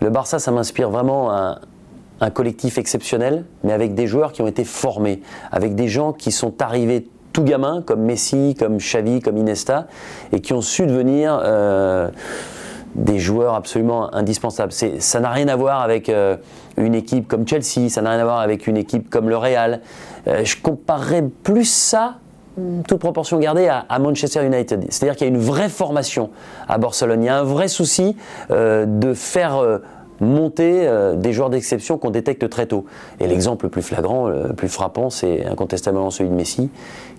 Le Barça, ça m'inspire vraiment un collectif exceptionnel, mais avec des joueurs qui ont été formés, avec des gens qui sont arrivés tout gamins, comme Messi, comme Xavi, comme Iniesta, et qui ont su devenir des joueurs absolument indispensables. Ça n'a rien à voir avec une équipe comme Chelsea, ça n'a rien à voir avec une équipe comme le Real. Je comparerais plus ça, toute proportion gardée, à Manchester United. C'est-à-dire qu'il y a une vraie formation à Barcelone. Il y a un vrai souci de faire monter des joueurs d'exception qu'on détecte très tôt. Et l'exemple le plus flagrant, le plus frappant, c'est incontestablement celui de Messi,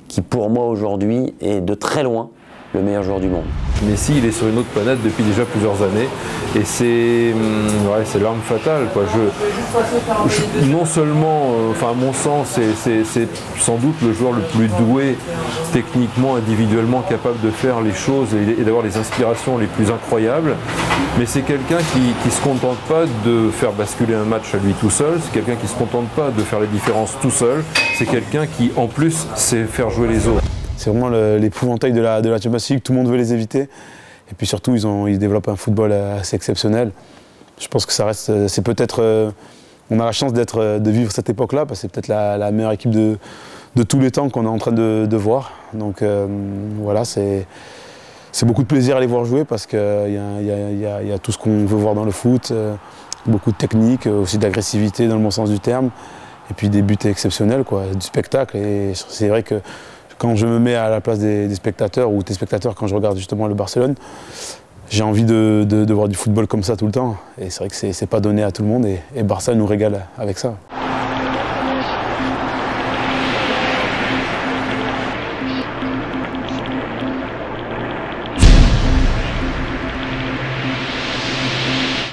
qui pour moi aujourd'hui est de très loin le meilleur joueur du monde. Messi, il est sur une autre planète depuis déjà plusieurs années et c'est l'arme fatale, quoi. Non seulement, à mon sens, c'est sans doute le joueur le plus doué techniquement, individuellement capable de faire les choses et d'avoir les inspirations les plus incroyables, mais c'est quelqu'un qui ne se contente pas de faire basculer un match à lui tout seul, c'est quelqu'un qui ne se contente pas de faire les différences tout seul, c'est quelqu'un qui en plus sait faire jouer les autres. C'est vraiment l'épouvantail de la Champions League, tout le monde veut les éviter. Et puis surtout, ils développent un football assez exceptionnel. Je pense que ça reste, c'est peut-être, on a la chance de vivre cette époque-là, parce que c'est peut-être la meilleure équipe de tous les temps qu'on est en train de voir. Donc voilà, c'est beaucoup de plaisir à les voir jouer, parce qu'il y a tout ce qu'on veut voir dans le foot, beaucoup de technique, aussi d'agressivité dans le bon sens du terme, et puis des buts exceptionnels, quoi, du spectacle. Et c'est vrai que quand je me mets à la place des spectateurs ou des spectateurs quand je regarde justement le Barcelone, j'ai envie de voir du football comme ça tout le temps. Et c'est vrai que c'est pas donné à tout le monde et Barça nous régale avec ça.